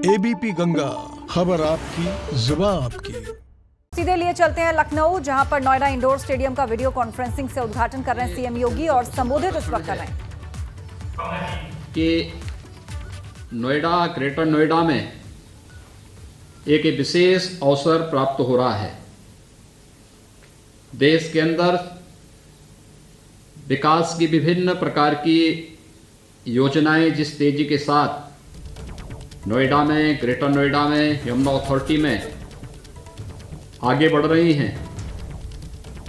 ABP Ganga, खबर आपकी, जुबान आपकी। सीधे लिए चलते हैं लखनऊ, जहां पर नोएडा इंडोर स्टेडियम का वीडियो कॉन्फ्रेंसिंग से उद्घाटन कर रहे हैं सीएम योगी और संबोधित इस वक्त कर रहे हैं कि नोएडा, ग्रेटर नोएडा में एक विशेष अवसर प्राप्त हो रहा है। देश के अंदर विकास की विभिन्न प्रकार की योजनाएं जिस तेजी के साथ नोएडा में, ग्रेटर नोएडा में, यमुना अथॉरिटी में आगे बढ़ रही हैं,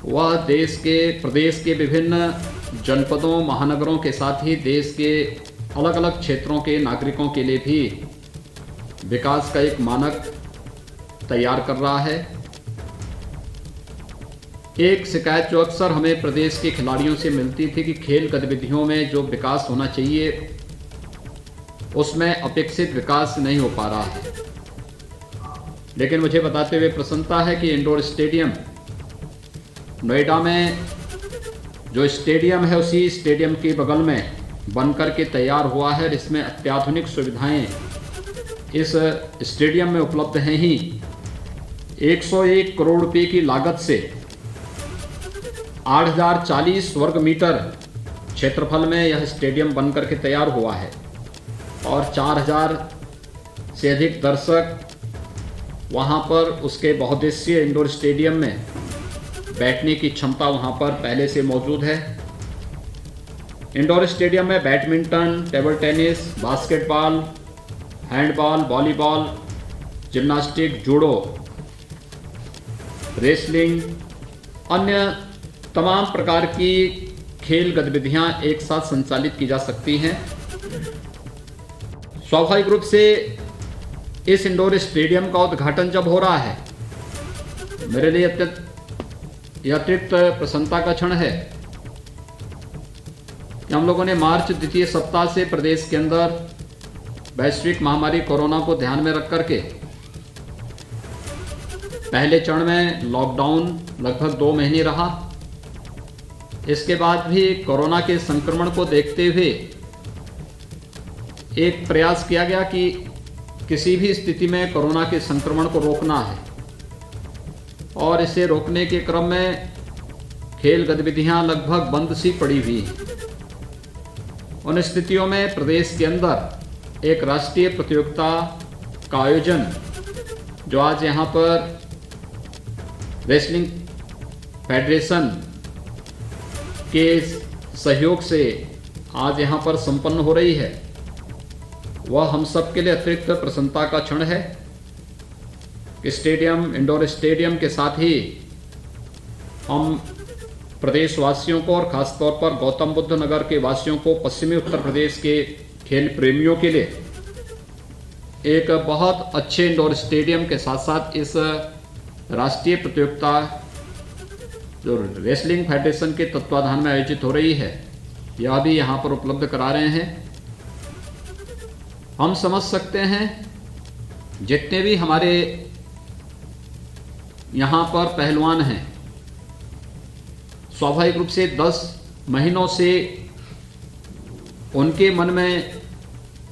वह देश के, प्रदेश के विभिन्न जनपदों, महानगरों के साथ ही देश के अलग अलग क्षेत्रों के नागरिकों के लिए भी विकास का एक मानक तैयार कर रहा है। एक शिकायत जो अक्सर हमें प्रदेश के खिलाड़ियों से मिलती थी कि खेल गतिविधियों में जो विकास होना चाहिए उसमें अपेक्षित विकास नहीं हो पा रहा है। लेकिन मुझे बताते हुए प्रसन्नता है कि इंडोर स्टेडियम नोएडा में जो स्टेडियम है उसी स्टेडियम के बगल में बनकर के तैयार हुआ है। इसमें अत्याधुनिक सुविधाएं इस स्टेडियम में उपलब्ध हैं ही। 101 करोड़ रुपए की लागत से 8040 वर्ग मीटर क्षेत्रफल में यह स्टेडियम बनकर के तैयार हुआ है और 4000 से अधिक दर्शक वहां पर उसके बहुउद्देशीय इंडोर स्टेडियम में बैठने की क्षमता वहां पर पहले से मौजूद है। इंडोर स्टेडियम में badminton, table tennis, basketball, handball, volleyball, gymnastic, judo, wrestling, अन्य तमाम प्रकार की खेल गतिविधियां एक साथ संचालित की जा सकती हैं। स्वाभाविक रूप से इस इंडोर स्टेडियम का उद्घाटन जब हो रहा है, मेरे लिए अतिरिक्त प्रसन्नता का क्षण है कि हम लोगों ने मार्च द्वितीय सप्ताह से प्रदेश के अंदर वैश्विक महामारी कोरोना को ध्यान में रख करके पहले चरण में लॉकडाउन लगभग 2 महीने रहा। इसके बाद भी कोरोना के संक्रमण को देखते हुए एक प्रयास किया गया कि किसी भी स्थिति में कोरोना के संक्रमण को रोकना है और इसे रोकने के क्रम में खेल गतिविधियां लगभग बंद सी पड़ी हुई हैं। उन स्थितियों में प्रदेश के अंदर एक राष्ट्रीय प्रतियोगिता का आयोजन, जो आज यहां पर रेसलिंग फेडरेशन के सहयोग से आज यहां पर संपन्न हो रही है, वह हम सब के लिए अतिरिक्त प्रसन्नता का क्षण है कि स्टेडियम, इंडोर स्टेडियम के साथ ही हम प्रदेशवासियों को और खासतौर पर गौतम बुद्ध नगर के वासियों को, पश्चिमी उत्तर प्रदेश के खेल प्रेमियों के लिए एक बहुत अच्छे इंडोर स्टेडियम के साथ साथ इस राष्ट्रीय प्रतियोगिता जो रेसलिंग फेडरेशन के तत्वाधान में आयोजित हो रही है, यह भी यहाँ पर उपलब्ध करा रहे हैं। हम समझ सकते हैं जितने भी हमारे यहाँ पर पहलवान हैं, स्वाभाविक रूप से 10 महीनों से उनके मन में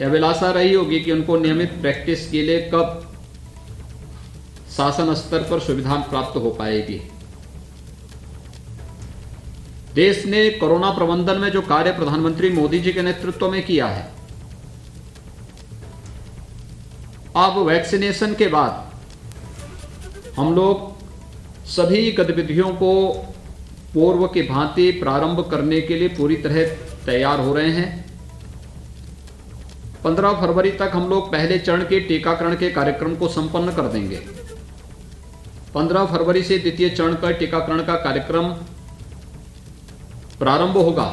अभिलाषा रही होगी कि उनको नियमित प्रैक्टिस के लिए कब शासन स्तर पर सुविधा प्राप्त हो पाएगी। देश ने कोरोना प्रबंधन में जो कार्य प्रधानमंत्री मोदी जी के नेतृत्व में किया है, अब वैक्सीनेशन के बाद हम लोग सभी गतिविधियों को पूर्व की भांति प्रारंभ करने के लिए पूरी तरह तैयार हो रहे हैं। 15 फरवरी तक हम लोग पहले चरण के टीकाकरण के कार्यक्रम को संपन्न कर देंगे। 15 फरवरी से द्वितीय चरण का टीकाकरण का कार्यक्रम प्रारंभ होगा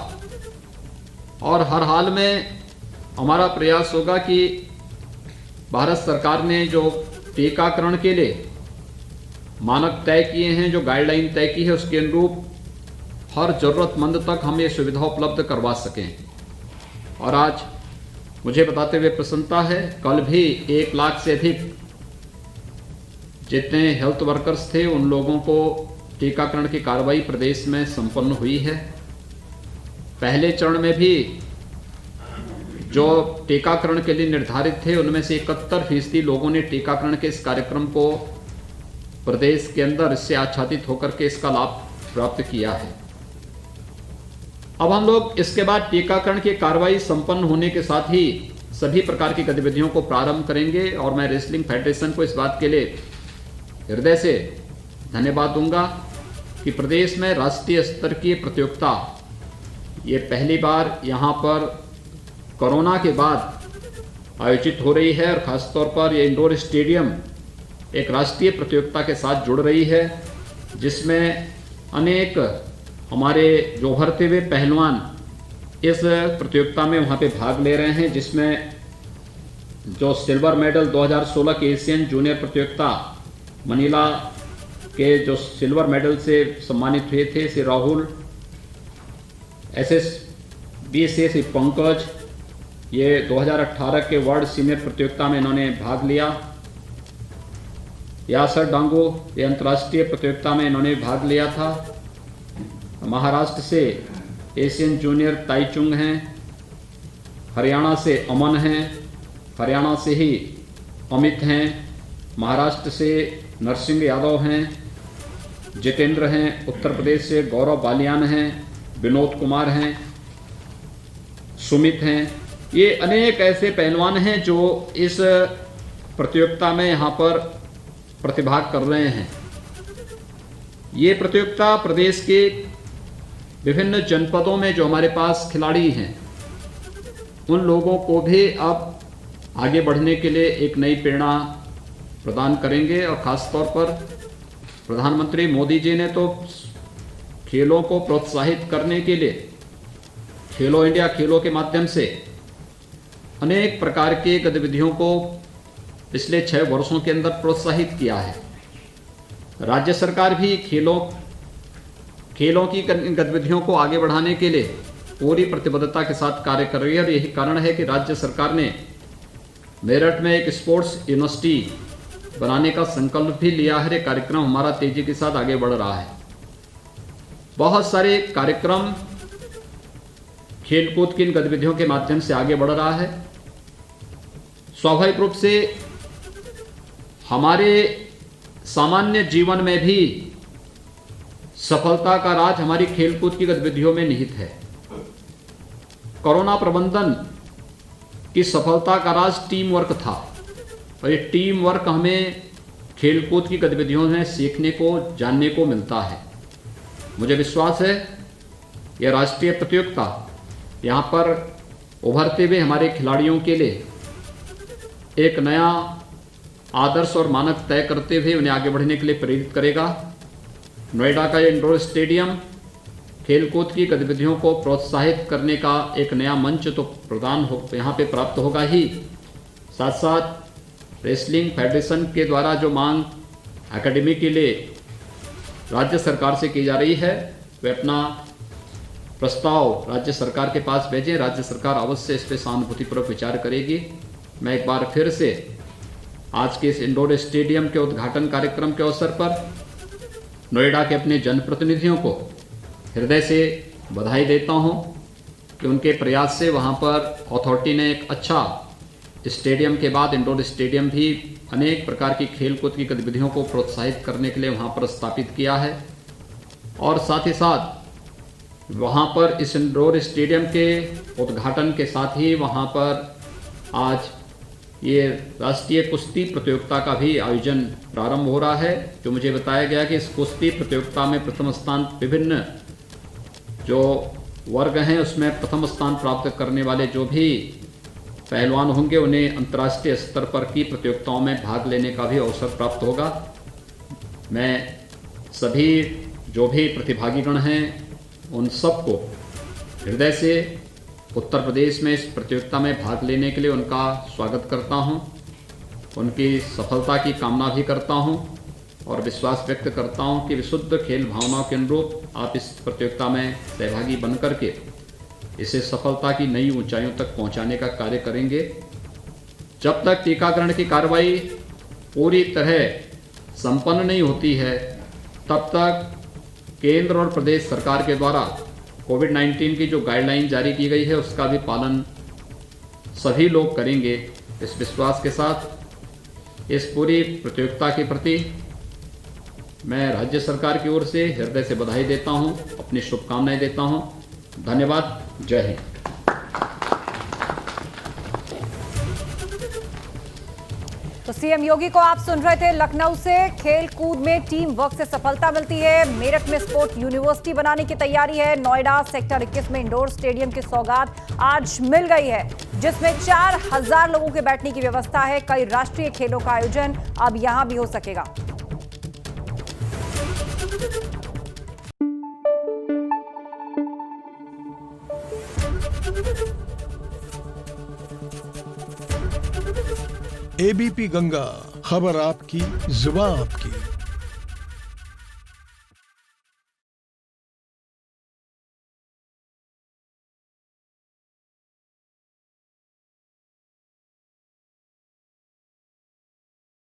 और हर हाल में हमारा प्रयास होगा कि भारत सरकार ने जो टीकाकरण के लिए मानक तय किए हैं, जो गाइडलाइन तय की है, उसके अनुरूप हर जरूरतमंद तक हम ये सुविधा उपलब्ध करवा सकें। और आज मुझे बताते हुए प्रसन्नता है, कल भी 1 लाख से अधिक जितने हेल्थ वर्कर्स थे उन लोगों को टीकाकरण की कार्रवाई प्रदेश में संपन्न हुई है। पहले चरण में भी जो टीकाकरण के लिए निर्धारित थे उनमें से 71% लोगों ने टीकाकरण के इस कार्यक्रम को प्रदेश के अंदर इससे आच्छादित होकर के इसका लाभ प्राप्त किया है। अब हम लोग इसके बाद टीकाकरण की कार्रवाई संपन्न होने के साथ ही सभी प्रकार की गतिविधियों को प्रारंभ करेंगे और मैं रेसलिंग फेडरेशन को इस बात के लिए हृदय से धन्यवाद दूंगा कि प्रदेश में राष्ट्रीय स्तर की प्रतियोगिता ये पहली बार यहाँ पर कोरोना के बाद आयोजित हो रही है और खासतौर पर ये इंडोर स्टेडियम एक राष्ट्रीय प्रतियोगिता के साथ जुड़ रही है, जिसमें अनेक हमारे जो उभरते हुए पहलवान इस प्रतियोगिता में वहाँ पे भाग ले रहे हैं, जिसमें जो सिल्वर मेडल 2016 के एशियन जूनियर प्रतियोगिता मनीला के जो सिल्वर मेडल से सम्मानित हुए थे श्री राहुल, SSB से श्री पंकज, ये 2018 के वर्ल्ड सीनियर प्रतियोगिता में इन्होंने भाग लिया। यासर डांगो ये अंतर्राष्ट्रीय प्रतियोगिता में इन्होंने भाग लिया था। महाराष्ट्र से एशियन जूनियर ताइचुंग हैं, हरियाणा से अमन हैं, हरियाणा से ही अमित हैं, महाराष्ट्र से नरसिंह यादव हैं, जितेंद्र हैं, उत्तर प्रदेश से गौरव बालियान हैं, विनोद कुमार हैं, सुमित हैं। ये अनेक ऐसे पहलवान हैं जो इस प्रतियोगिता में यहाँ पर प्रतिभाग कर रहे हैं। ये प्रतियोगिता प्रदेश के विभिन्न जनपदों में जो हमारे पास खिलाड़ी हैं उन लोगों को भी अब आगे बढ़ने के लिए एक नई प्रेरणा प्रदान करेंगे और ख़ास तौर पर प्रधानमंत्री मोदी जी ने तो खेलों को प्रोत्साहित करने के लिए खेलो इंडिया खेलों के माध्यम से अनेक प्रकार के गतिविधियों को पिछले 6 वर्षों के अंदर प्रोत्साहित किया है। राज्य सरकार भी खेलों की गतिविधियों को आगे बढ़ाने के लिए पूरी प्रतिबद्धता के साथ कार्य कर रही है और यही कारण है कि राज्य सरकार ने मेरठ में एक स्पोर्ट्स यूनिवर्सिटी बनाने का संकल्प भी लिया है। कार्यक्रम हमारा तेजी के साथ आगे बढ़ रहा है। बहुत सारे कार्यक्रम खेलकूद की इन गतिविधियों के माध्यम से आगे बढ़ रहा है। स्वाभाविक रूप से हमारे सामान्य जीवन में भी सफलता का राज हमारी खेलकूद की गतिविधियों में निहित है। कोरोना प्रबंधन की सफलता का राज टीम वर्क था और ये टीम वर्क हमें खेलकूद की गतिविधियों में सीखने को, जानने को मिलता है। मुझे विश्वास है यह राष्ट्रीय प्रतियोगिता यहाँ पर उभरते हुए हमारे खिलाड़ियों के लिए एक नया आदर्श और मानक तय करते हुए उन्हें आगे बढ़ने के लिए प्रेरित करेगा। नोएडा का इंडोर स्टेडियम खेलकूद की गतिविधियों को प्रोत्साहित करने का एक नया मंच तो प्रदान हो यहाँ पे प्राप्त होगा ही, साथ साथ रेसलिंग फेडरेशन के द्वारा जो मांग एकेडमी के लिए राज्य सरकार से की जा रही है वे अपना प्रस्ताव राज्य सरकार के पास भेजें। राज्य सरकार अवश्य इस पर सहानुभूतिपूर्वक विचार करेगी। मैं एक बार फिर से आज के इस इंडोर स्टेडियम के उद्घाटन कार्यक्रम के अवसर पर नोएडा के अपने जनप्रतिनिधियों को हृदय से बधाई देता हूं कि उनके प्रयास से वहां पर अथॉरिटी ने एक अच्छा स्टेडियम के बाद इंडोर स्टेडियम भी अनेक प्रकार की खेलकूद की गतिविधियों को प्रोत्साहित करने के लिए वहां पर स्थापित किया है। और साथ ही साथ वहां पर इस इंडोर स्टेडियम के उद्घाटन के साथ ही वहां पर आज ये राष्ट्रीय कुश्ती प्रतियोगिता का भी आयोजन प्रारंभ हो रहा है। जो मुझे बताया गया कि इस कुश्ती प्रतियोगिता में प्रथम स्थान विभिन्न जो वर्ग हैं उसमें प्रथम स्थान प्राप्त करने वाले जो भी पहलवान होंगे उन्हें अंतर्राष्ट्रीय स्तर पर की प्रतियोगिताओं में भाग लेने का भी अवसर प्राप्त होगा। मैं सभी जो भी प्रतिभागीगण हैं उन सबको हृदय से उत्तर प्रदेश में इस प्रतियोगिता में भाग लेने के लिए उनका स्वागत करता हूं, उनकी सफलता की कामना भी करता हूं और विश्वास व्यक्त करता हूं कि विशुद्ध खेल भावनाओं के अनुरूप आप इस प्रतियोगिता में सहभागी बनकर के इसे सफलता की नई ऊंचाइयों तक पहुंचाने का कार्य करेंगे। जब तक टीकाकरण की कार्रवाई पूरी तरह संपन्न नहीं होती है तब तक केंद्र और प्रदेश सरकार के द्वारा कोविड-19 की जो गाइडलाइन जारी की गई है उसका भी पालन सभी लोग करेंगे। इस विश्वास के साथ इस पूरी प्रतियोगिता के प्रति मैं राज्य सरकार की ओर से हृदय से बधाई देता हूं, अपनी शुभकामनाएं देता हूं। धन्यवाद। जय हिंद। तो सीएम योगी को आप सुन रहे थे लखनऊ से। खेल कूद में टीम वर्क से सफलता मिलती है। मेरठ में स्पोर्ट यूनिवर्सिटी बनाने की तैयारी है। नोएडा सेक्टर 21 में इंडोर स्टेडियम की सौगात आज मिल गई है, जिसमें 4000 लोगों के बैठने की व्यवस्था है। कई राष्ट्रीय खेलों का आयोजन अब यहां भी हो सकेगा। एबीपी गंगा, खबर आपकी, जुबान आपकी।